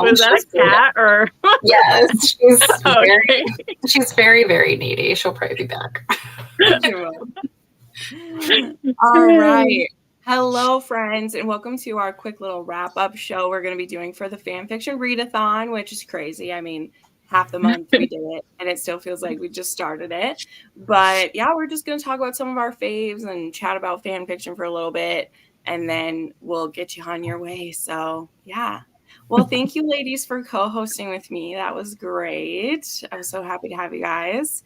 possessed cat or? Yes, Okay. she's very, very needy. She'll probably be back. All right. Hello, friends, and welcome to our quick little wrap-up show we're going to be doing for the Fanfiction Readathon, which is crazy. I mean, half the month we did it, and it still feels like we just started it. But yeah, we're just going to talk about some of our faves and chat about fan fiction for a little bit, and then we'll get you on your way. So yeah. Well, thank you, ladies, for co-hosting with me. That was great. I was so happy to have you guys.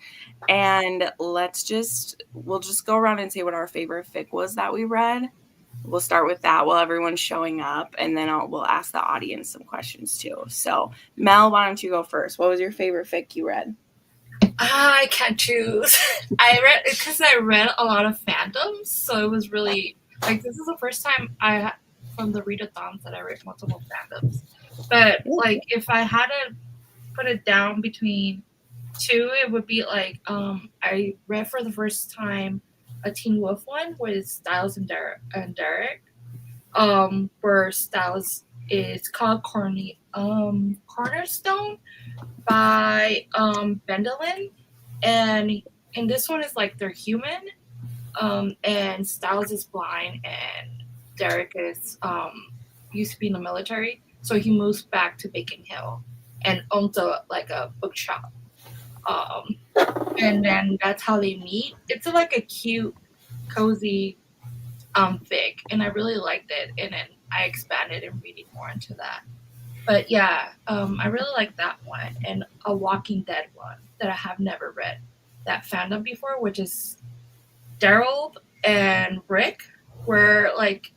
And we'll just go around and say what our favorite fic was that we read. We'll start with that while everyone's showing up, and then we'll ask the audience some questions too. So, Mel, why don't you go first? What was your favorite fic you read? I can't choose. I read a lot of fandoms, so it was really like this is the first time from the readathons that I read multiple fandoms. But like if I had to put it down between two, it would be like I read for the first time a Teen Wolf one with Styles and Derek. Where Styles is called Cornerstone by Bendolin, and in this one is like they're human, and Styles is blind, and Derek is used to be in the military, so he moves back to Beacon Hill and owns a bookshop. And then that's how they meet. It's like a cute, cozy fic, and I really liked it. And then I expanded and reading more into that. But yeah, I really like that one and a Walking Dead one that I have never read that fandom before, which is Daryl and Rick, where like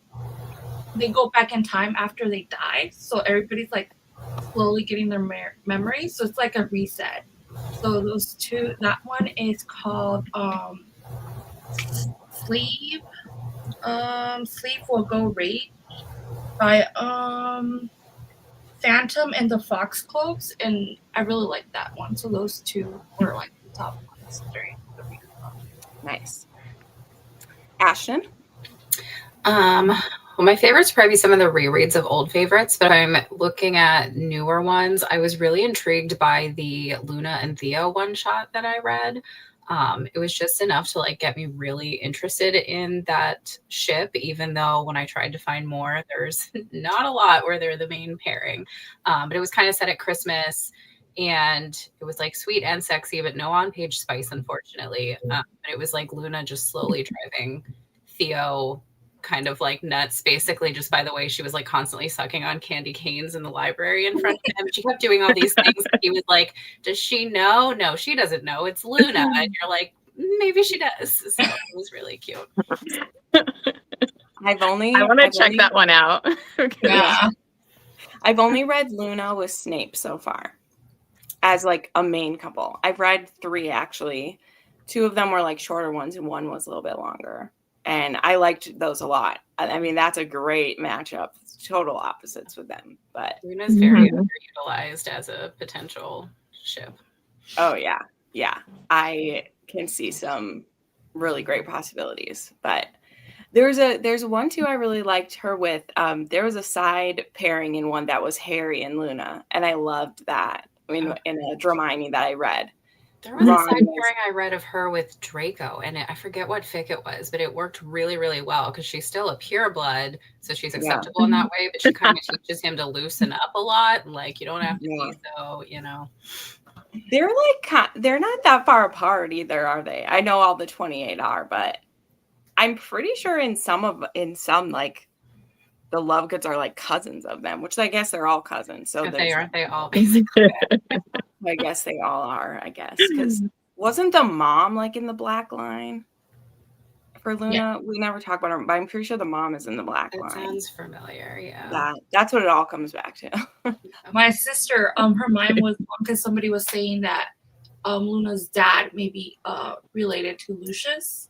they go back in time after they die, so everybody's like slowly getting their memories. So it's like a reset. So those two, that one is called Sleep Will Go Rate by Phantom and the Foxcloaks, and I really like that one. So those two were like the top ones during the readathon. Nice. Ashton? Well, my favorites probably some of the rereads of old favorites, but I'm looking at newer ones. I was really intrigued by the Luna and Theo one shot that I read. It was just enough to like get me really interested in that ship, even though when I tried to find more, there's not a lot where they're the main pairing. But it was kind of set at Christmas, and it was like sweet and sexy, but no on-page spice, unfortunately. But it was like Luna just slowly driving Theo kind of like nuts, basically, just by the way she was like constantly sucking on candy canes in the library in front of him. She kept doing all these things. He was like, does she know? No, she doesn't know. It's Luna. And you're like, maybe she does. So it was really cute. I want to check that one out. Yeah. I've only read Luna with Snape so far as like a main couple. I've read 3 actually. 2 of them were like shorter ones and one was a little bit longer. And I liked those a lot. I mean, that's a great matchup. Total opposites with them. But Luna's very underutilized as a potential ship. Oh, yeah. Yeah. I can see some really great possibilities. But there's one, too, I really liked her with. There was a side pairing in one that was Harry and Luna. And I loved that. I mean, in a Dramini that I read. There was a side pairing I read of her with Draco, and I forget what fic it was, but it worked really, really well because she's still a pureblood, so she's acceptable in that way, but she kind of teaches him to loosen up a lot, and like, you don't have to be so, you know. They're like, they're not that far apart either, are they? I know all the 28 are, but I'm pretty sure in some like the Lovegoods are like cousins of them, which I guess they're all cousins. So aren't they all basically? I guess they all are, because wasn't the mom like in the black line for Luna? Yeah. We never talk about her, but I'm pretty sure the mom is in the black line. Sounds familiar, yeah. That's what it all comes back to. My sister, her mind was because somebody was saying that Luna's dad may be related to Lucius,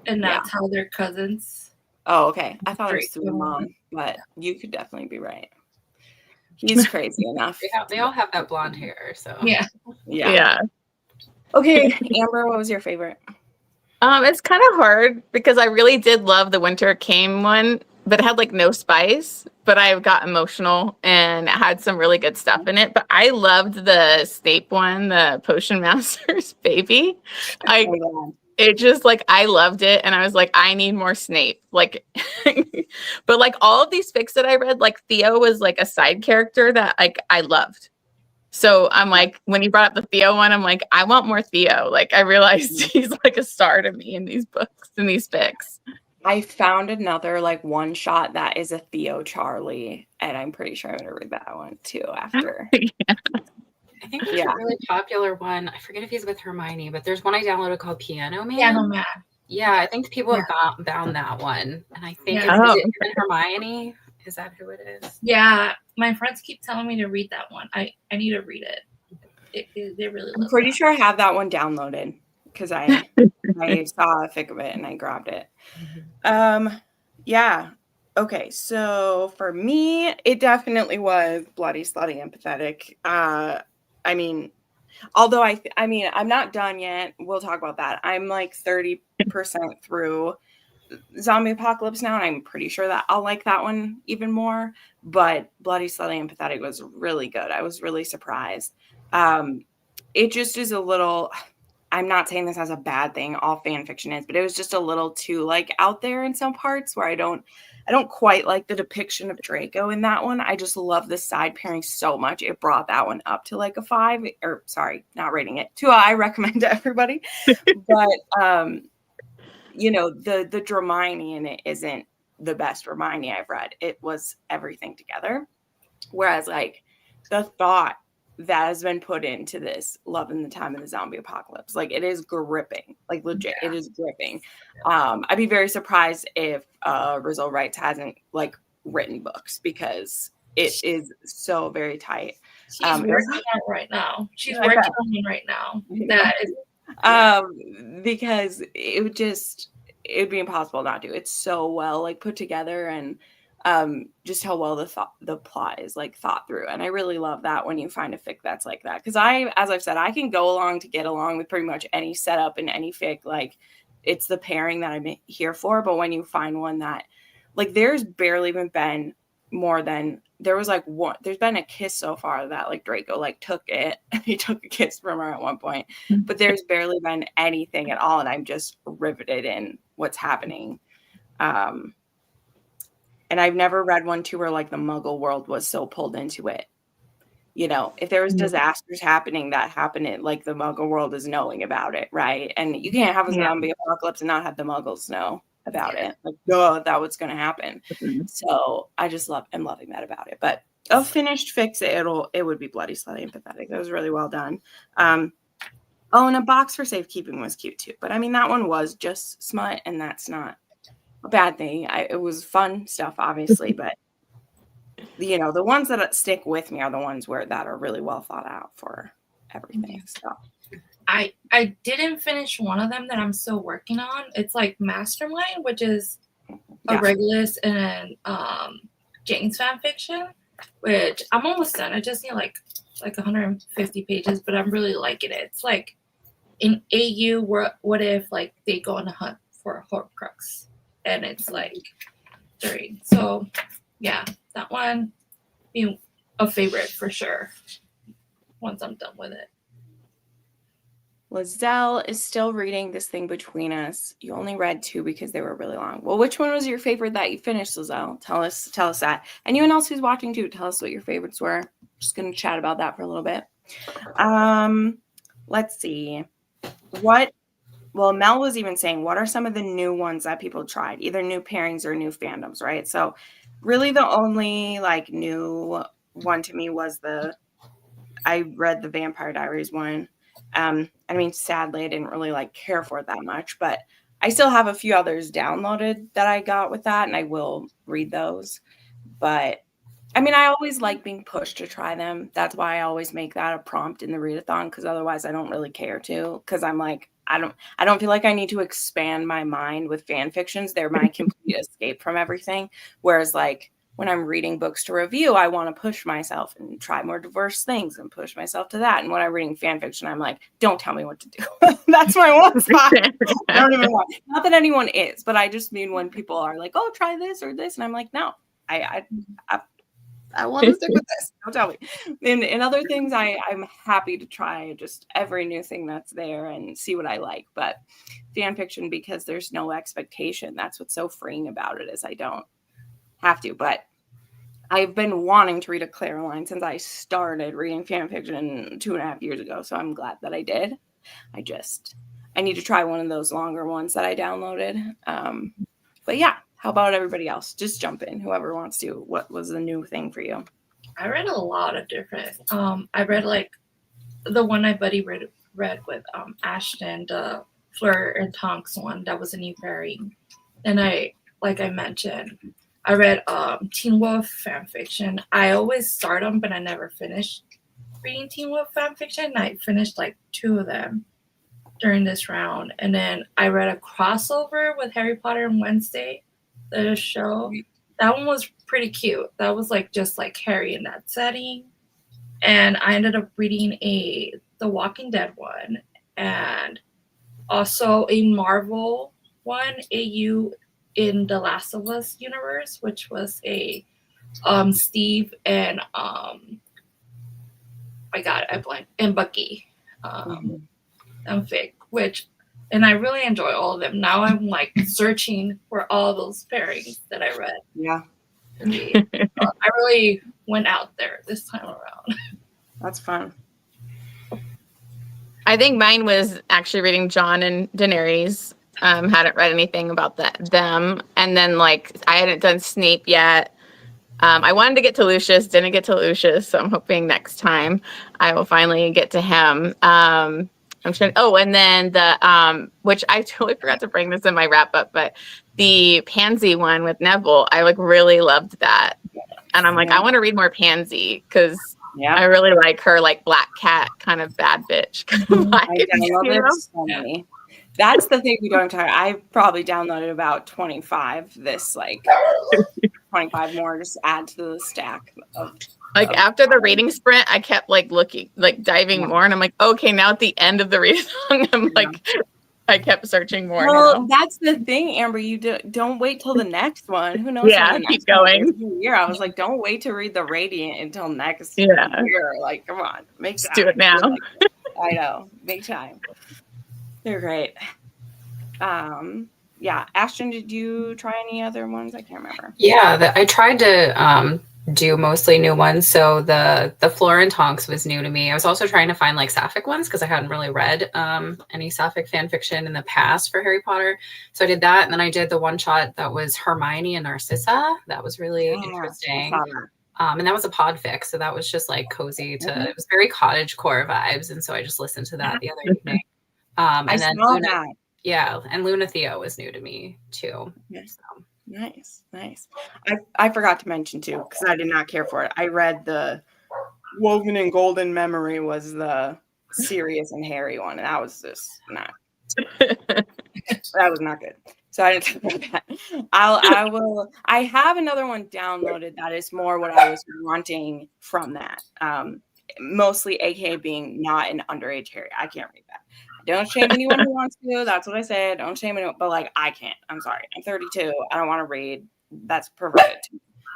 and that's how they're cousins. Oh, okay. I thought it was through the mom, but you could definitely be right. He's crazy enough. They all have that blonde hair, so yeah. Okay, Amber, what was your favorite? It's kind of hard because I really did love the Winter Came one, but it had like no spice, but I got emotional and it had some really good stuff in it. But I loved the Snape one, the Potion Master's baby. It just like, I loved it. And I was like, I need more Snape. Like, but like all of these fics that I read, like Theo was like a side character that like I loved. So I'm like, when you brought up the Theo one, I'm like, I want more Theo. Like I realized he's like a star to me in these books, in these fics. I found another like one shot that is a Theo Charlie, and I'm pretty sure I'm gonna read that one too after. Yeah. I think there's a really popular one. I forget if he's with Hermione, but there's one I downloaded called Piano Man. Piano Man. Yeah, I think people have bound that one. And I think is it even Hermione? Is that who it is? Yeah, my friends keep telling me to read that one. I need to read it. They really love I'm pretty that. sure I have that one downloaded because I saw a fic of it and I grabbed it. Yeah. Okay, so for me, it definitely was Bloody, Slutty, and Pathetic. I mean, although I mean, I'm not done yet. We'll talk about that. I'm like 30% through Zombie Apocalypse now, and I'm pretty sure that I'll like that one even more. But Bloody, Slutty, and Pathetic was really good. I was really surprised. It just is a little... I'm not saying this as a bad thing. All fan fiction is, but it was just a little too like out there in some parts where I don't quite like the depiction of Draco in that one. I just love the side pairing so much. It brought that one up to like a 5, or sorry, not rating it. 2 I recommend to everybody. But you know, the Dramini in it isn't the best Hermione I've read. It was everything together. Whereas like the thought that has been put into this Love in the Time of the Zombie Apocalypse, like it is gripping, like legit, it is gripping. I'd be very surprised if Rizzo Wright hasn't like written books, because it is so very tight. She's working on it right now. She's working on it right now. That is, because it'd be impossible not to. It's so well like put together, and just how well the plot is like thought through. And I really love that when you find a fic that's like that, because as I've said, I can get along with pretty much any setup in any fic. Like it's the pairing that I'm here for. But when you find one that like, there's barely even been more than there was like one, there's been a kiss so far that like Draco like took it. He took a kiss from her at one point, but there's barely been anything at all, and I'm just riveted in what's happening. And I've never read one too where like the Muggle world was so pulled into it. You know, if there was disasters happening that happened, like the Muggle world is knowing about it, right? And you can't have a zombie apocalypse and not have the Muggles know about it. Like, duh, that was going to happen. So I just I'm loving that about it. But a finished fics, it would be Bloody, Slutty, and Pathetic. It was really well done. And a box for safekeeping was cute too. But I mean, that one was just smut, and that's not a bad thing. It was fun stuff, obviously, but you know, the ones that stick with me are the ones that are really well thought out for everything. So I didn't finish one of them that I'm still working on. It's like Mastermind, which is a Regulus and Jane's fanfiction, which I'm almost done. I just need like 150 pages, but I'm really liking it. It's like in AU, what if like they go on a hunt for a Horcrux, and it's like during. So yeah, that one being a favorite for sure once I'm done with it. Lizelle is still reading This Thing Between Us. You only read 2 because they were really long. Well, which one was your favorite that you finished, Lizelle? Tell us that. Anyone else who's watching too, tell us what your favorites were. Just going to chat about that for a little bit. Let's see. Well, Mel was even saying, what are some of the new ones that people tried? Either new pairings or new fandoms, right? So really the only like new one to me was I read the Vampire Diaries one. I mean, sadly, I didn't really like care for it that much, but I still have a few others downloaded that I got with that, and I will read those. But I mean, I always like being pushed to try them. That's why I always make that a prompt in the readathon, because otherwise I don't really care to, because I'm like, I don't feel like I need to expand my mind with fan fictions. They're my complete escape from everything. Whereas like when I'm reading books to review, I want to push myself and try more diverse things and push myself to that. And when I'm reading fan fiction, I'm like, don't tell me what to do. That's my one spot. I don't even want. Not that anyone is, but I just mean when people are like, oh, try this or this. And I'm like, no, I want to stick with this. Don't tell me. In other things, I'm happy to try just every new thing that's there and see what I like. But fan fiction, because there's no expectation, that's what's so freeing about it, is I don't have to. But I've been wanting to read a Caroline since I started reading fan fiction 2.5 years ago. So I'm glad that I did. I need to try one of those longer ones that I downloaded. But yeah. How about everybody else? Just jump in, whoever wants to. What was the new thing for you? I read a lot of different. I read like the one my buddy read with Ashton, the Fleur and Tonks one. That was a new pairing. And like I mentioned, I read Teen Wolf fanfiction. I always start them, but I never finished reading Teen Wolf fanfiction. I finished like 2 of them during this round. And then I read a crossover with Harry Potter and Wednesday, the show. That one was pretty cute. That was like just like Harry in that setting. And I ended up reading the Walking Dead one, and also a Marvel one, AU in the Last of Us universe, which was a Steve and and Bucky fanfic, and I really enjoy all of them. Now I'm like searching for all those pairings that I read. Yeah. I really went out there this time around. That's fun. I think mine was actually reading John and Daenerys. Hadn't read anything about them. And then like I hadn't done Snape yet. I wanted to get to Lucius, didn't get to Lucius, so I'm hoping next time I will finally get to him. I'm trying. Oh, and then the which I totally forgot to bring this in my wrap up, but the Pansy one with Neville, I like really loved that, and I'm like, I want to read more Pansy because I really like her like black cat kind of bad bitch. That's the thing we don't talk. I probably downloaded about 25. 25 more just add to the stack of. Like after the reading sprint, I kept like looking, like diving more, and I'm like, okay, now at the end of the readathon, I'm like, I kept searching more. Well, that's the thing, Amber. You don't wait till the next one. Who knows? Yeah, keep going. Year, I was like, don't wait to read the Radiant until next year. Like, come on, let's do it now. I know, make time. They're great. Yeah, Ashton, did you try any other ones? I can't remember. Yeah, I tried to do mostly new ones. So the Fleur and Tonks was new to me. I was also trying to find like sapphic ones because I hadn't really read any sapphic fan fiction in the past for Harry Potter. So I did that, and then I did the one shot that was Hermione and Narcissa. That was really interesting. And that was a podfic, so that was just like cozy to. It was very cottagecore vibes, and so I just listened to that the other evening. I saw that. Yeah, and Luna Theo was new to me too. Yes. So. Nice. I forgot to mention too, because I did not care for it. I read the Woven in Golden Memory was the Sirius and Harry one, and that was just not. That was not good. So I didn't talk about that. I have another one downloaded that is more what I was wanting from that. Mostly AK being not an underage Harry. I can't read that. Don't shame anyone who wants to. That's what I said. Don't shame anyone. But like, I can't. I'm sorry. I'm 32. I don't want to read. That's perverted.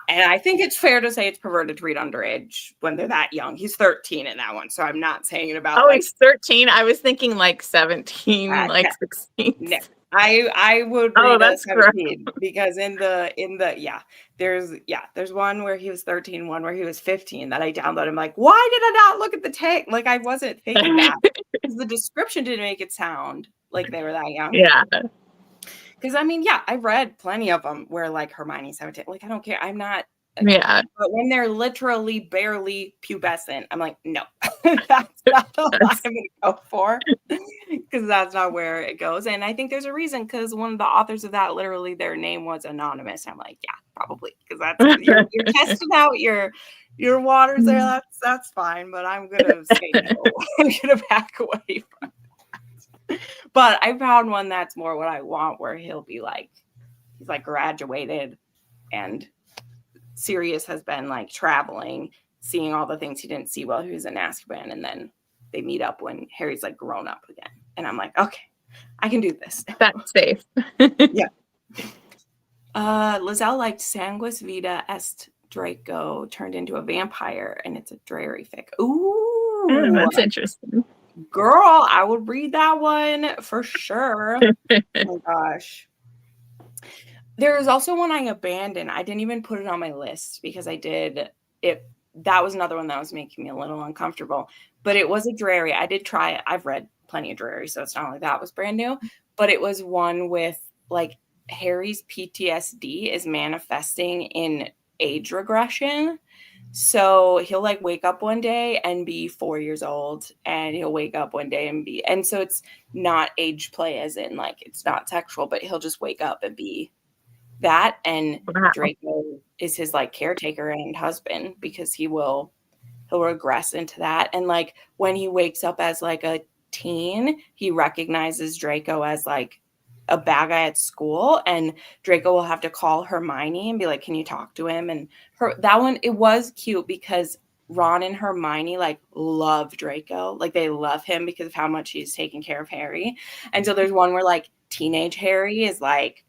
And I think it's fair to say it's perverted to read underage when they're that young. He's 13 in that one. So I'm not saying it about. Oh, he's 13. I was thinking like 17, like 16. No. I would read a 17 because in the there's one where he was 13, one where he was 15 that I downloaded. I'm like, why did I not look at the tag? Like I wasn't thinking that because the description didn't make it sound like they were that young. Yeah. Because I mean, I've read plenty of them where like Hermione's 17. Like I don't care. I'm not. Yeah. But when they're literally barely pubescent, I'm like, no, that's not the one I'm going to go for because that's not where it goes. And I think there's a reason because one of the authors of that, literally their name was anonymous. I'm like, yeah, probably because that's you're testing out your waters there. That's fine, but I'm going to say no. I'm going to back away from that. But I found one that's more what I want, where he'll be like, he's like graduated and Sirius has been like traveling, seeing all the things he didn't see while he was in Azkaban, and then they meet up when Harry's like grown up again. And I'm like, okay, I can do this. That's safe. Yeah. Lizelle liked Sanguis Vita Est Draco turned into a vampire, and it's a Drary fic. Ooh, That's interesting. Girl, I would read that one for sure. Oh my gosh. There was also one I abandoned. I didn't even put it on my list because I did it. That was another one that was making me a little uncomfortable, but it was a Drary. I did try it. I've read plenty of Drary, so it's not like that was brand new, but it was one with like Harry's PTSD is manifesting in age regression. So he'll like wake up one day and be 4 years old, and he'll wake up one day and so it's not age play as in like it's not sexual, but he'll just wake up and be that. And Wow. Draco is his like caretaker and husband because he'll regress into that. And like when he wakes up as like a teen, he recognizes Draco as like a bad guy at school, and Draco will have to call Hermione and be like, can you talk to him? And that one, it was cute because Ron and Hermione like love Draco. Like they love him because of how much he's taking care of Harry. And so there's one where like teenage Harry is like,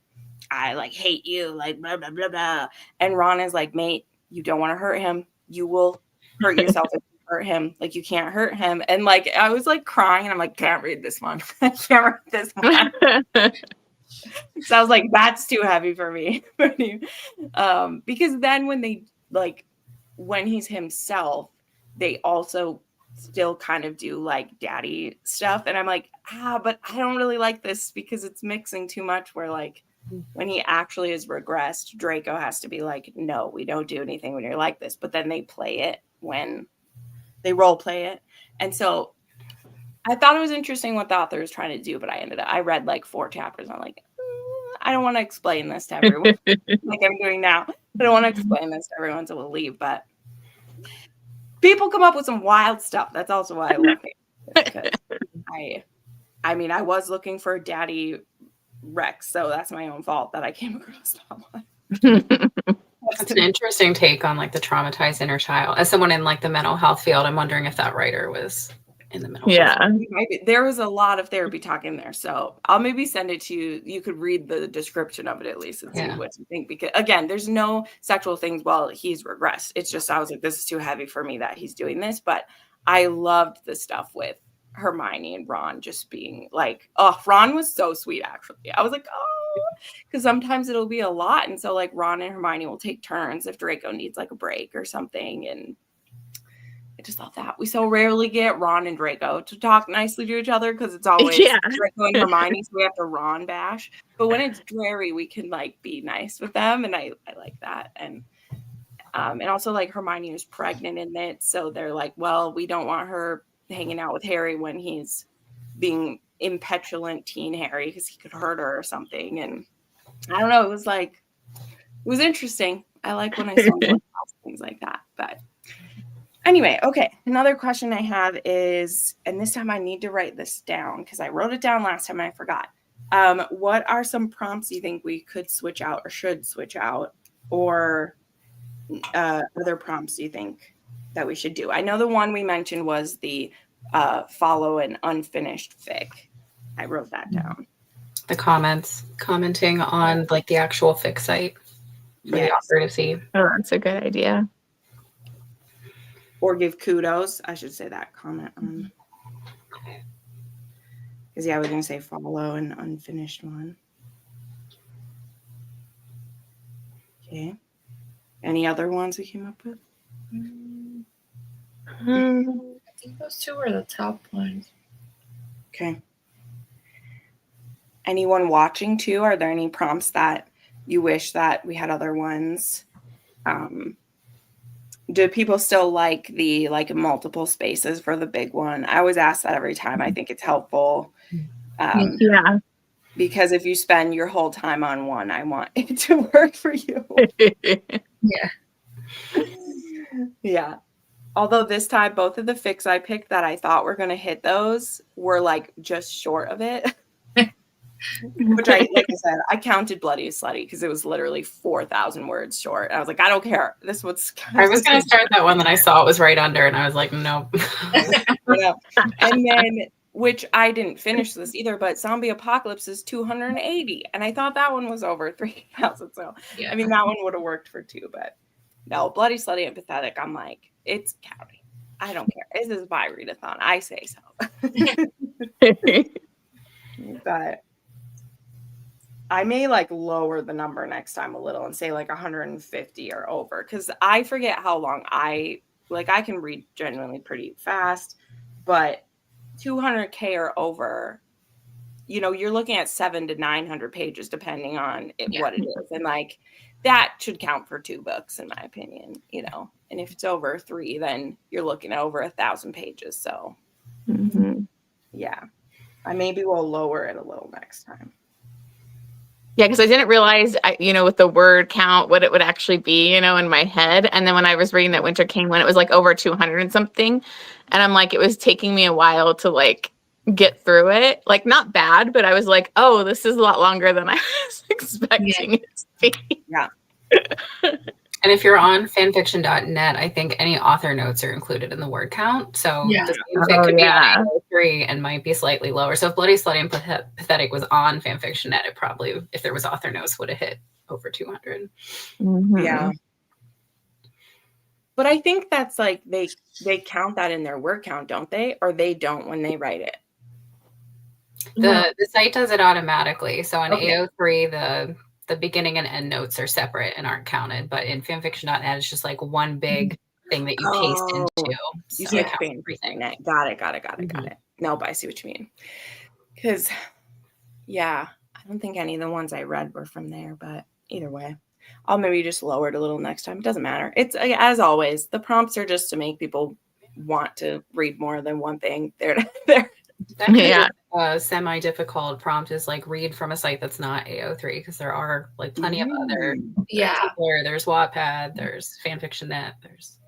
I like hate you, like blah, blah, blah, blah. And Ron is like, mate, you don't want to hurt him. You will hurt yourself if you hurt him. Like you can't hurt him. And like, I was like crying and I'm like, can't read this one. I can't read this one. So I was like, that's too heavy for me. Because then when they like, when he's himself, they also still kind of do like daddy stuff. And I'm like, but I don't really like this because it's mixing too much where like, when he actually is regressed, Draco has to be like, no, we don't do anything when you're like this. But then they play it when they role play it. And so I thought it was interesting what the author was trying to do, but I read like 4 chapters. And I'm like, I don't want to explain this to everyone like I'm doing now. I don't want to explain this to everyone, so we'll leave. But people come up with some wild stuff. That's also why I love it. Because I mean, I was looking for Daddy Rex, so that's my own fault that I came across that one. That's an interesting take on like the traumatized inner child. As someone in like the mental health field, I'm wondering if that writer was in the mental health field. There was a lot of therapy talk in there, so I'll maybe send it to you. You could read the description of it at least and see what you think, because again, there's no sexual things while he's regressed. It's just I was like, this is too heavy for me that he's doing this. But I loved the stuff with Hermione and Ron just being like, oh, Ron was so sweet, actually. I was like, oh, because sometimes it'll be a lot. And so like Ron and Hermione will take turns if Draco needs like a break or something. And I just thought that we so rarely get Ron and Draco to talk nicely to each other because it's always Draco and Hermione, so we have to Ron bash. But when it's Drary, we can like be nice with them, and I like that. And also like Hermione is pregnant in it, so they're like, well, we don't want her hanging out with Harry when he's being impetulant teen Harry because he could hurt her or something. And I don't know, it was interesting. I like when I saw things like that. But anyway, okay, another question I have is, and this time I need to write this down because I wrote it down last time and I forgot. What are some prompts you think we could switch out or should switch out, or other prompts you think that we should do? I know the one we mentioned was the follow an unfinished fic. I wrote that down. The commenting on like the actual fic site for the author to see. Oh, that's a good idea. Or give kudos. I should say that comment on. Because I was going to say follow an unfinished one. Okay. Any other ones we came up with? I think those 2 are the top ones. Okay. Anyone watching too? Are there any prompts that you wish that we had other ones? Do people still like the multiple spaces for the big one? I always ask that every time. I think it's helpful. Because if you spend your whole time on one, I want it to work for you. Yeah. Although this time, both of the fics I picked that I thought were going to hit those were like just short of it. Which like I said, I counted Bloody Slutty because it was literally 4,000 words short. I was like, I don't care. This was. I was going to start that one that I saw it was right under, and I was like, nope. And then, which I didn't finish this either, but Zombie Apocalypse is 280, and I thought that one was over 3,000. So I mean, that one would have worked for 2, but no, Bloody Slutty and Pathetic. I'm like, it's counting. I don't care. This is by Readathon. I say so. But I may like lower the number next time a little and say like 150 or over, because I forget how long I can read genuinely pretty fast, but 200K or over, you know, you're looking at 700 to 900 pages depending on what it is, and like that should count for 2 books in my opinion, you know. And if it's over 3, then you're looking at over 1,000 pages. So yeah, I maybe will lower it a little next time. Yeah, because I didn't realize, you know, with the word count, what it would actually be, you know, in my head. And then when I was reading that Winter King one, it was like over 200 and something. And I'm like, it was taking me a while to like get through it. Like, not bad, but I was like, oh, this is a lot longer than I was expecting it to be. Yeah. And if you're on fanfiction.net, I think any author notes are included in the word count. So the fanfic could be on 3 and might be slightly lower. So if Bloody Slutty and Pathetic was on fanfiction.net, it probably, if there was author notes, would have hit over 200. Yeah. But I think that's like they count that in their word count, don't they? Or they don't when they write it. The site does it automatically. So on AO3, the beginning and end notes are separate and aren't counted, but in fanfiction.net, it's just like one big thing that you paste into. You see everything. Got it. No, but I see what you mean. Because, yeah, I don't think any of the ones I read were from there, but either way, I'll maybe just lower it a little next time. It doesn't matter. It's, as always, the prompts are just to make people want to read more than one thing. They're a semi-difficult prompt is like read from a site that's not AO3, because there are like plenty of other there's Wattpad, there's Fanfiction.net, there's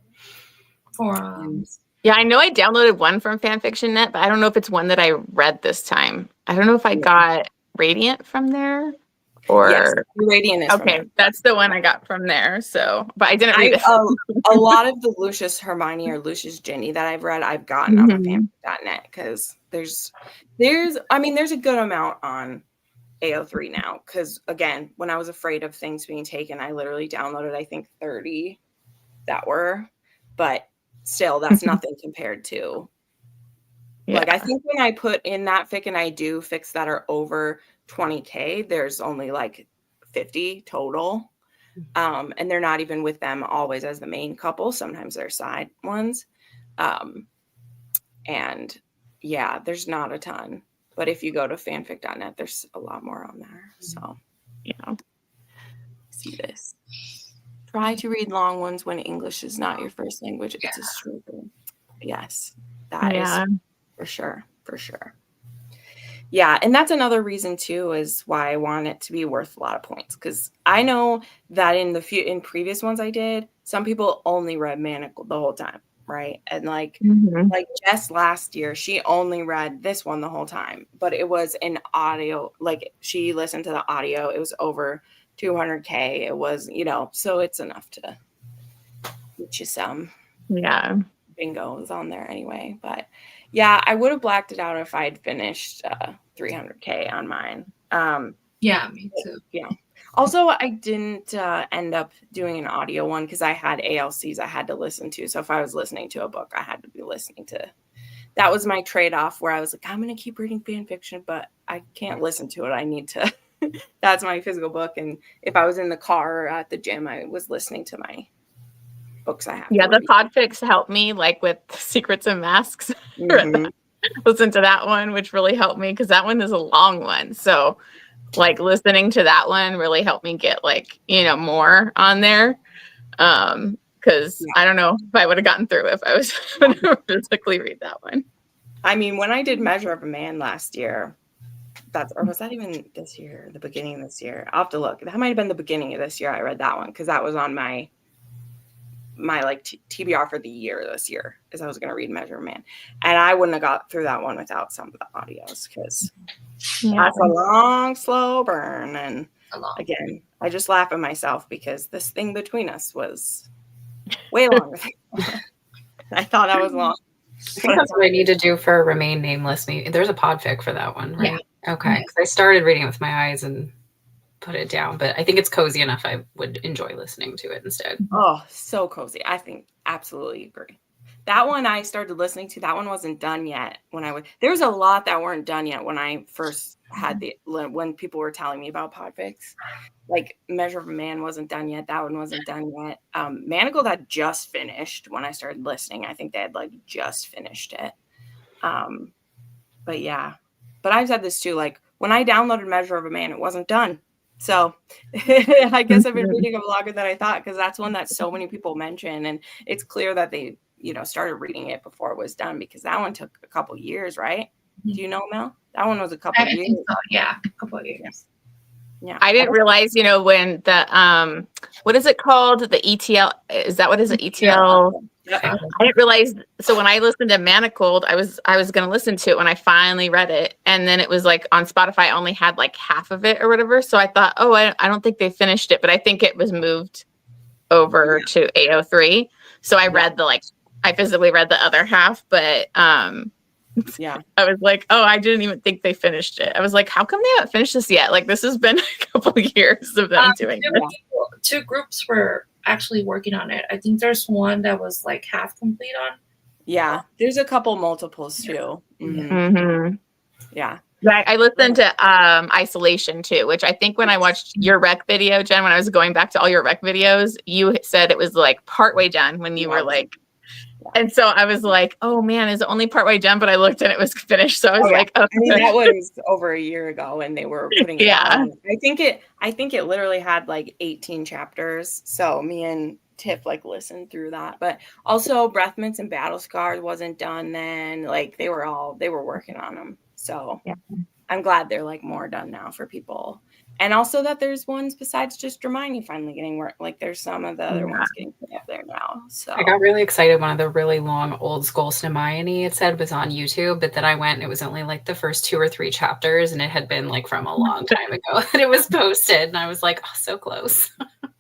forums. Yeah, I know I downloaded one from Fanfiction.net, but I don't know if it's one that I read this time. I don't know if I got Radiant from there or Radiant is okay. That's the one I got from there. So, but I didn't read it. A lot of the Lucius Hermione or Lucius Ginny that I've read, I've gotten on Fanfic.net because there's a good amount on AO3 now. Because again, when I was afraid of things being taken, I literally downloaded, I think 30 that were, but still, that's nothing compared to. Like, I think when I put in that fic and I do fics that are over 20K, there's only like 50 total. And they're not even with them always as the main couple. Sometimes they're side ones. And yeah, there's not a ton. But if you go to fanfic.net, there's a lot more on there. So, see this. Try to read long ones when English is not your first language. It's a struggle. Yes, that is for sure. Yeah, and that's another reason too is why I want it to be worth a lot of points, because I know that in previous ones I did, some people only read Manacle the whole time, right? And like Jess last year, she only read this one the whole time, but it was an audio. Like she listened to the audio. It was over 200K. It was, so it's enough to get you some. Yeah. Bingos on there anyway, but yeah, I would have blacked it out if I'd finished 300K on mine. Me too. Yeah. Also, I didn't end up doing an audio one because I had ALCs I had to listen to. So if I was listening to a book, I had to be listening to. That was my trade-off where I was like, I'm going to keep reading fan fiction, but I can't listen to it. I need to. That's my physical book. And if I was in the car or at the gym, I was listening to my books I have. Yeah, the podfics helped me, like with Secrets and Masks. Listen to that one, which really helped me because that one is a long one. So like listening to that one really helped me get like, more on there. Because I don't know if I would have gotten through if I was going to physically read that one. I mean, when I did Measure of a Man last year, or was that even this year, the beginning of this year? I'll have to look. That might have been the beginning of this year I read that one because that was on my my like TBR for the year this year is I was going to read Measure of Man, and I wouldn't have got through that one without some of the audios because that's a long, slow burn. And again, I just laugh at myself because this thing between us was way longer. I thought that was long. I think that's what I need to do for Remain Nameless. There's a podfic for that one, right? Yeah. Okay. Because I started reading it with my eyes and put it down, but I think it's cozy enough I would enjoy listening to it instead. Oh, so cozy. I think absolutely agree. That one I started listening to, that one wasn't done yet there was a lot that weren't done yet when I first had when people were telling me about podfics. Like Measure of a Man wasn't done yet. That one wasn't done yet. Manacled had just finished when I started listening. I think they had like just finished it. But yeah, but I've said this too, like when I downloaded Measure of a Man, it wasn't done. So I guess I've been reading it longer than I thought because that's one that so many people mention. And it's clear that they, started reading it before it was done because that one took a couple years, right? Do you know, Mel? That one was a couple years. Think so. Yeah, a couple of years. Yeah. I didn't realize, when the, what is it called? The ETL, is that what is it? ETL? Yeah. I didn't realize. So when I listened to Manacled, I was going to listen to it when I finally read it. And then it was like on Spotify, I only had like half of it or whatever. So I thought, I don't think they finished it, but I think it was moved over to AO3. So I read I physically read the other half, but, I was like, I didn't even think they finished it. I was like, how come they haven't finished this yet? Like this has been a couple of years of them doing this. Two groups were actually working on it. I think there's one that was like half complete on. Yeah, there's a couple multiples too. Yeah. I listened to Isolation too, which I think when I watched your rec video, Jen, when I was going back to all your rec videos, you said it was like partway done when you were like. And so I was like, oh man, is it only partway done? But I looked and it was finished. So I was like, I mean, that was over a year ago and they were putting it on. I think it literally had like 18 chapters. So me and Tiff like listened through that. But also Breath Mints and Battle Scars wasn't done then. Like they were working on them. So I'm glad they're like more done now for people. And also that there's ones besides just Hermione finally getting work. Like there's some of the other ones getting put up there now. So I got really excited. One of the really long old school Hermione it said was on YouTube, but then I went and it was only like the first 2 or 3 chapters and it had been like from a long time ago that it was posted. And I was like, so close.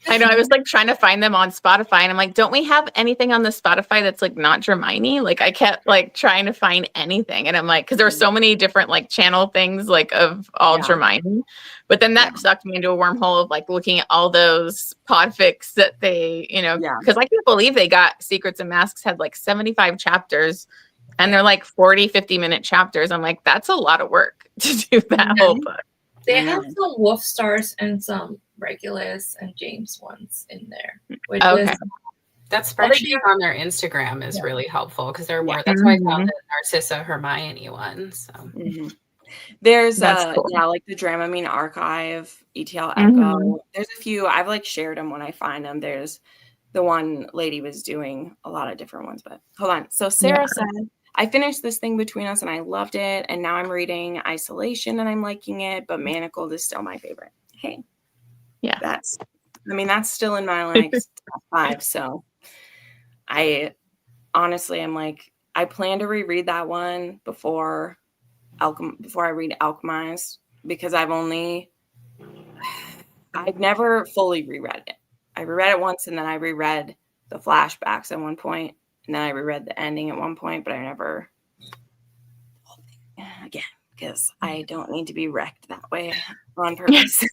I know. I was like trying to find them on Spotify and I'm like, don't we have anything on the Spotify that's like not Hermione? Like I kept like trying to find anything. And I'm like, because there were so many different like channel things like of all Hermione. But then that sucked me into a wormhole of like looking at all those podfics that they, because I can't believe they got Secrets and Masks had like 75 chapters and they're like 40, 50-minute chapters. I'm like, that's a lot of work to do that whole book. They have some Wolf Stars and some Regulus and James ones in there. Which is, that spreadsheet on their Instagram is really helpful because they're more. That's why I found the Narcissa Hermione one. So. There's cool. Like the Dramamine Archive, ETL Echo. There's a few. I've like shared them when I find them. There's the one lady was doing a lot of different ones, but hold on. So Sarah said, I finished this thing between us and I loved it. And now I'm reading Isolation and I'm liking it, but Manacled is still my favorite. Hey. Yeah. That's still in my like top 5. So I honestly am like, I plan to reread that one before I read Alchemized because I've never fully reread it. I reread it once and then I reread the flashbacks at one point and then I reread the ending at one point, but I never again because I don't need to be wrecked that way on purpose.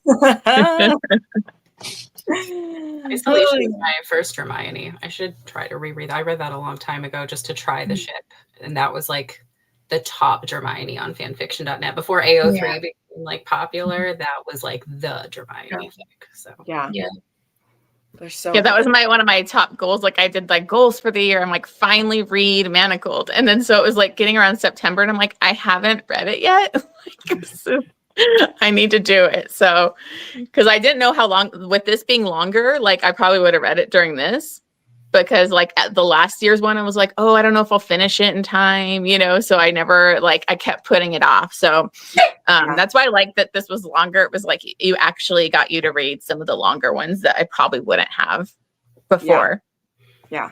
Isolation is my first Hermione. I should try to reread that. I read that a long time ago just to try the ship, and that was like the top Hermione on fanfiction.net before AO3 became like popular. That was like the Hermione fic. So they're so that was one of my top goals. Like I did like goals for the year. I'm like finally read Manacled, and then so it was like getting around September, and I'm like I haven't read it yet. I need to do it. So because I didn't know how long with this being longer, like I probably would have read it during this. Because like at the last year's one, I was like, I don't know if I'll finish it in time, so I never I kept putting it off. So that's why I like that this was longer. It was like you actually got you to read some of the longer ones that I probably wouldn't have before. Yeah.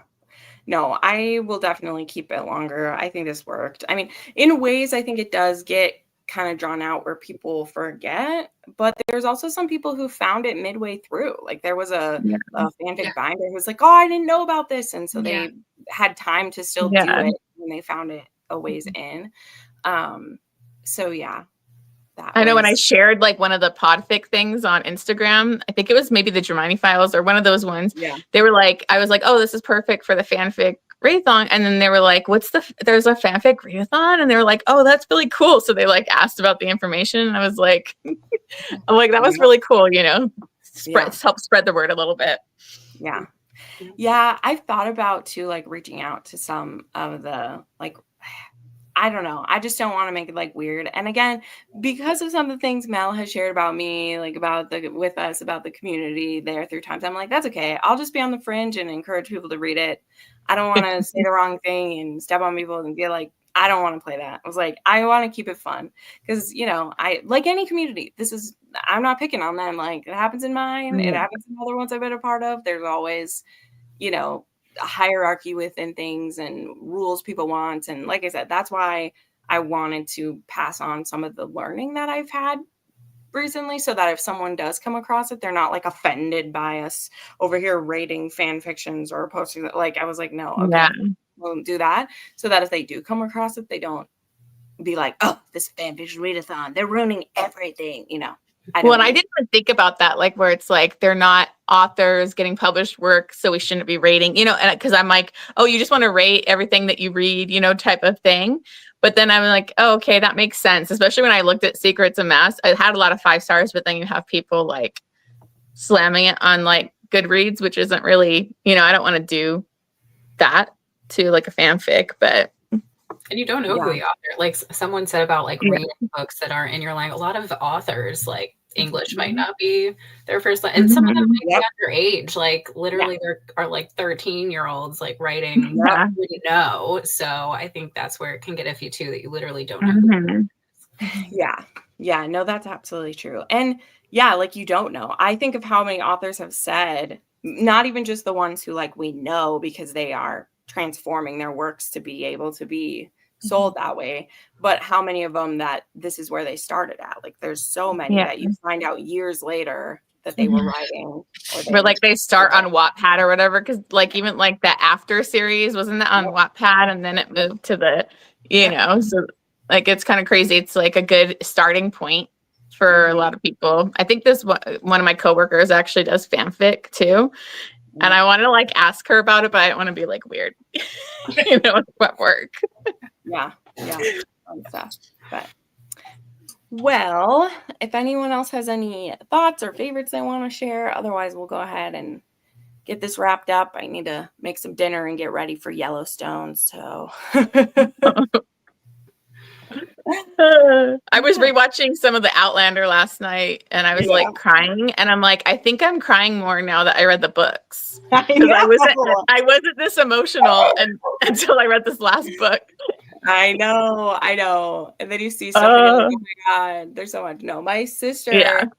No, I will definitely keep it longer. I think this worked. I mean, in ways, I think it does get kind of drawn out where people forget, but there's also some people who found it midway through. Like there was a fanfic binder who was like, oh, I didn't know about this. And so they had time to still do it when they found it a ways in. So yeah. I know when I shared like one of the podfic things on Instagram, I think it was maybe the Germani files or one of those ones. Yeah. They were like, I was like, oh, this is perfect for the fanfic readathon. And then they were like, there's a fanfic readathon? And they were like, oh, that's really cool. So they like asked about the information. And I was like, I'm like, that was really cool, you know, help spread the word a little bit. Yeah. Yeah. I've thought about too, like reaching out to some of the like, I don't know. I just don't want to make it like weird. And again, because of some of the things Mel has shared about me, like about the community there through times, I'm like, that's okay. I'll just be on the fringe and encourage people to read it. I don't want to say the wrong thing and step on people and be like, I don't want to play that. I was like, I want to keep it fun because, you know, I like any community. I'm not picking on them. Like it happens in mine. It happens in other ones I've been a part of. There's always, you know, a hierarchy within things and rules people want. And like I said, that's why I wanted to pass on some of the learning that I've had recently so that if someone does come across it, they're not like offended by us over here rating fan fictions or posting. Like I was like, no, okay, won't do that. So that if they do come across it, they don't be like, oh, this fanfiction readathon, they're ruining everything, you know. I didn't even think about that, like where it's like they're not authors getting published work, so we shouldn't be rating, you know, and because I'm like, oh, you just want to rate everything that you read, you know, type of thing. But then I'm like, oh, okay, that makes sense. Especially when I looked at Secrets of Mass, I had a lot of 5 stars, but then you have people like slamming it on like Goodreads, which isn't really, you know, I don't want to do that to like a fanfic, but. And you don't know who the author, like someone said about like reading books that aren't in your language. A lot of authors, like English might not be their first language. And some of them might be underage, like literally there are like 13-year-olds like writing what you know. So I think that's where it can get iffy too, that you literally don't know. Yeah, no, that's absolutely true. And yeah, like you don't know. I think of how many authors have said, not even just the ones who like we know because they are transforming their works to be able to be sold that way, but how many of them that this is where they started at. Like there's so many that you find out years later that they were writing, or like they start on Wattpad or whatever, because like even like the After series wasn't that on Wattpad, and then it moved to the, you know, so like it's kind of crazy. It's like a good starting point for a lot of people. I think this one of my coworkers actually does fanfic too. And I want to like ask her about it, but I don't want to be like weird, you know, at work. Yeah. Fun stuff. But well, if anyone else has any thoughts or favorites they want to share, otherwise we'll go ahead and get this wrapped up. I need to make some dinner and get ready for Yellowstone. So I was rewatching some of the Outlander last night, and I was like crying, and I'm like, I think I'm crying more now that I read the books, because I wasn't this emotional until I read this last book. I know. And then you see something like, oh my God, there's so much. No, my sister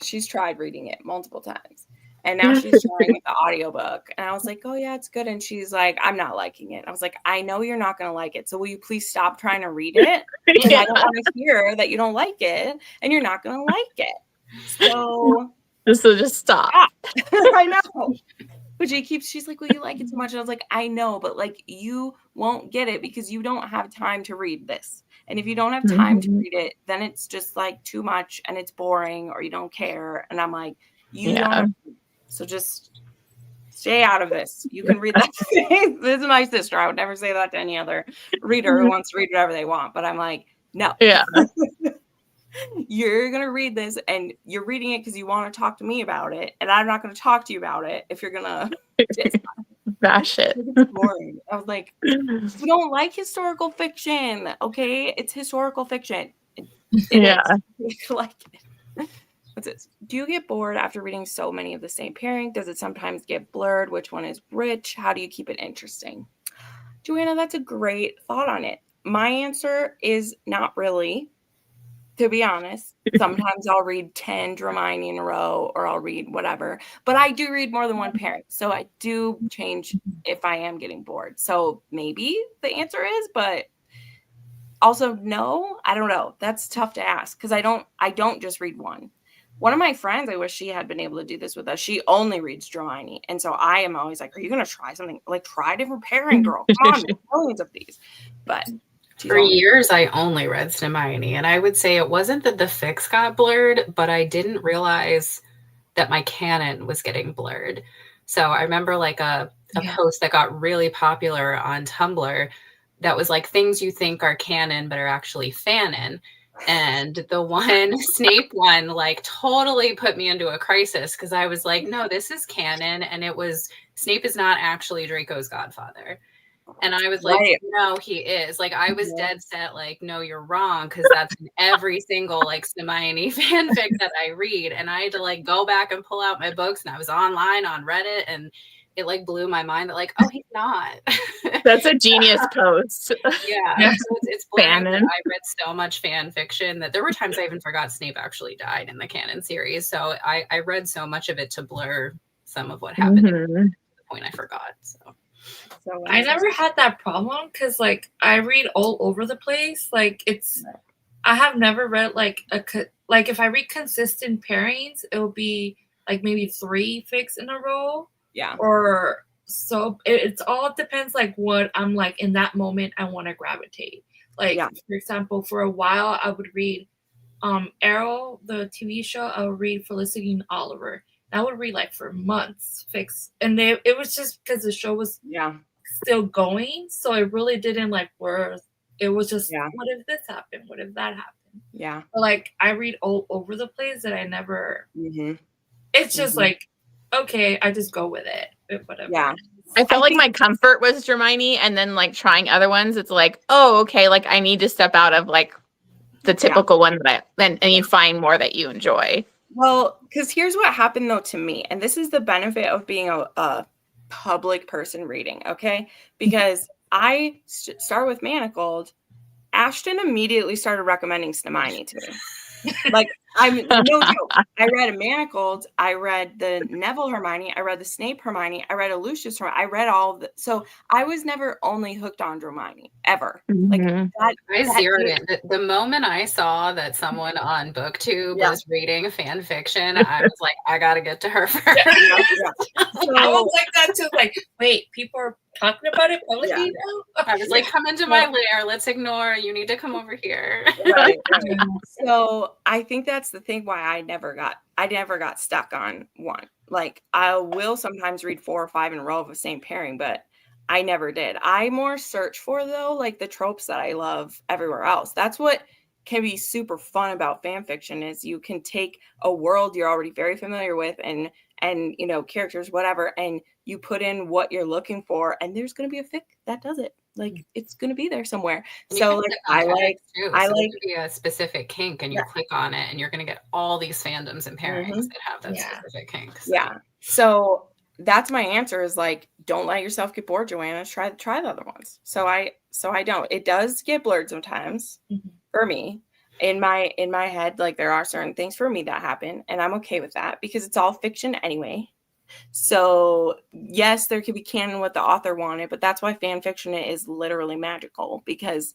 she's tried reading it multiple times. And now she's trying with the audiobook. And I was like, oh, yeah, it's good. And she's like, I'm not liking it. I was like, I know you're not going to like it. So will you please stop trying to read it? Because I don't want to hear that you don't like it and you're not going to like it. So just stop. I know. But she's like, well, you like it too much. And I was like, I know, but like you won't get it because you don't have time to read this. And if you don't have time to read it, then it's just like too much and it's boring or you don't care. And I'm like, you don't have to. So just stay out of this. You can read that. This is my sister. I would never say that to any other reader who wants to read whatever they want. But I'm like, no. Yeah. You're going to read this and you're reading it because you want to talk to me about it. And I'm not going to talk to you about it if you're going to bash it. It's boring. I was like, you don't like historical fiction. Okay. It's historical fiction. You like it. What's this? Do you get bored after reading so many of the same pairing? Does it sometimes get blurred? Which one is which? How do you keep it interesting? Joanna, that's a great thought on it. My answer is not really. to be honest. Sometimes I'll read 10 Dramini in a row, or I'll read whatever. But I do read more than one pairing. So I do change if I am getting bored. So maybe the answer is, but also no, I don't know. That's tough to ask because I don't just read one. One of my friends, I wish she had been able to do this with us. She only reads Dramini. And so I am always like, are you going to try something? Like, try different pairing, girl. Come on, there's millions of these. But for years, I only read Hermione, and I would say it wasn't that the fics got blurred, but I didn't realize that my canon was getting blurred. So I remember like a post that got really popular on Tumblr that was like things you think are canon but are actually fanon. And the one Snape one like totally put me into a crisis because I was like, no, this is canon, and it was Snape is not actually Draco's godfather. And I was like, no, he is. Like, I was dead set, like, no, you're wrong, because that's in every single, like, Hermione fanfic that I read. And I had to, like, go back and pull out my books, and I was online on Reddit, and it, like, blew my mind that, like, oh, he's not. That's a genius post. Yeah. So it's blaring that I read so much fan fiction that there were times I even forgot Snape actually died in the canon series. So I read so much of it to blur some of what happened to the point I forgot, so. I never had that problem because, like, I read all over the place. Like, I have never read, like, if I read consistent pairings, it will be, like, maybe 3 fics in a row. Yeah. Or so it's all depends, like, what I'm, like, in that moment I want to gravitate. Like, for example, for a while, I would read Arrow, the TV show. I would read Felicity and Oliver. I would read like for months fics, and it was just because the show was still going, so it really didn't like work. It was just what if this happened? What if that happened? Yeah, but, like, I read all over the place that I never. It's just like, okay, I just go with it. Whatever. Yeah, I felt like my comfort was Hermione, and then like trying other ones, it's like, oh, okay, like I need to step out of like the typical one that and you find more that you enjoy. Well, because here's what happened, though, to me. And this is the benefit of being a public person reading, okay? Because I started with Manacled. Ashton immediately started recommending Hermione to me. Like, I'm no joke. I read Manacled. I read the Neville Hermione. I read the Snape Hermione. I read a Lucius Hermione. I read all of the. So I was never only hooked on Hermione ever. Like that. I zeroed in. The moment I saw that someone on BookTube was reading fan fiction, I was like, I gotta get to her first. So, I was like that too. Like, wait, people are talking about it publicly now? I was like, come into my lair. Let's ignore. You need to come over here. Right. So I think that's the thing why I never got stuck on one. Like, I will sometimes read 4 or 5 in a row of the same pairing, but I never did. I more search for, though, like the tropes that I love everywhere else. That's what can be super fun about fan fiction is you can take a world you're already very familiar with and you know, characters, whatever, and you put in what you're looking for, and there's going to be a fic that does it. Like, it's going to be there somewhere. So like, I like be a specific kink, and you click on it, and you're going to get all these fandoms and pairings that have that specific kink. So. Yeah. So that's my answer is like, don't let yourself get bored, Joanna. Try the other ones. So I don't. It does get blurred sometimes for me. In my head, like there are certain things for me that happen, and I'm okay with that because it's all fiction anyway. So yes, there could be canon what the author wanted, but that's why fan fiction is literally magical, because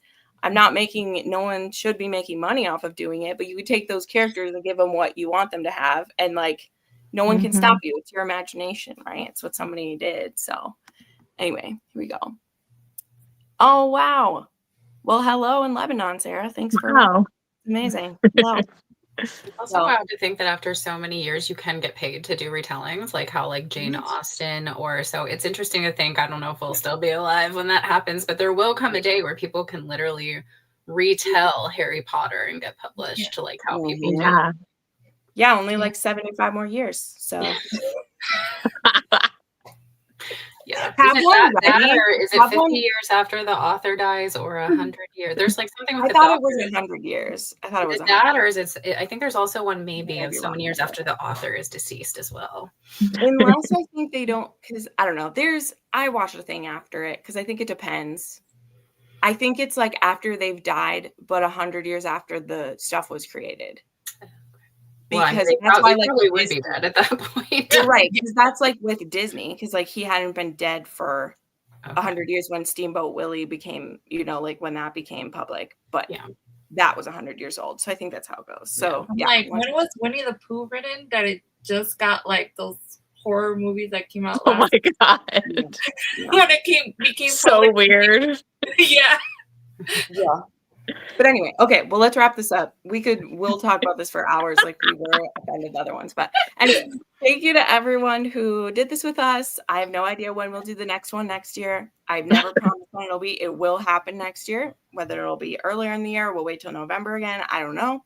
no one should be making money off of doing it, but you could take those characters and give them what you want them to have, and like no one can stop you. It's your imagination, right? It's what somebody did. So anyway, here we go. Oh wow. Well, hello in Lebanon, Sarah. Thanks for amazing. Wow. Also wild to think that after so many years you can get paid to do retellings, like how like Jane Austen or so. It's interesting to think, I don't know if we'll still be alive when that happens, but there will come a day where people can literally retell Harry Potter and get published to like how people do. Yeah, only like 75 more years. So yeah. Is it 50 years after the author dies or 100 years? There's like something with I thought it was 100 years. I thought it was that, or is it? I think there's also one maybe of so many years after the author is deceased as well. Unless I think they don't, because I don't know. I watched a thing after it because I think it depends. I think it's like after they've died, but 100 years after the stuff was created. Because that's why, like, probably would be dead at that point. Right, because that's like with Disney, because like he hadn't been dead for 100 years when Steamboat Willie became, like when that became public. But that was 100 years old. So I think that's how it goes. So like, when was Winnie the Pooh written? That it just got like those horror movies that came out. Oh my god! When it became so public. weird. Yeah. But anyway, okay, well, let's wrap this up. We'll talk about this for hours like we were at the end of the other ones. But anyway, thank you to everyone who did this with us. I have no idea when we'll do the next one next year. I've never promised when it'll be. It will happen next year. Whether it'll be earlier in the year, we'll wait till November again. I don't know.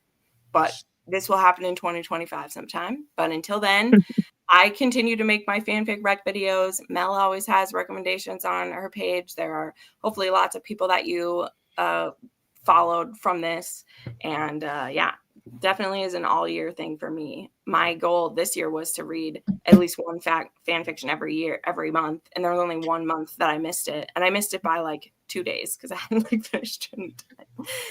But this will happen in 2025 sometime. But until then, I continue to make my fanfic rec videos. Mel always has recommendations on her page. There are hopefully lots of people that you followed from this, and definitely is an all year thing for me. My goal this year was to read at least one fan fiction every month, and there was only 1 month that I missed it, and I missed it by like 2 days because I hadn't like finished it.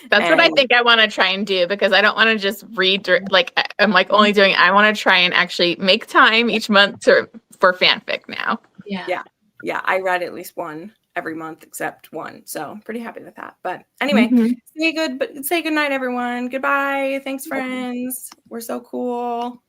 That's what I think I want to try and do, because I don't want to just read like I'm like only doing. I want to try and actually make time each month for fanfic now. Yeah. I read at least one every month except one, so I'm pretty happy with that. But anyway, say good night, everyone. Goodbye. Thanks, friends. We're so cool.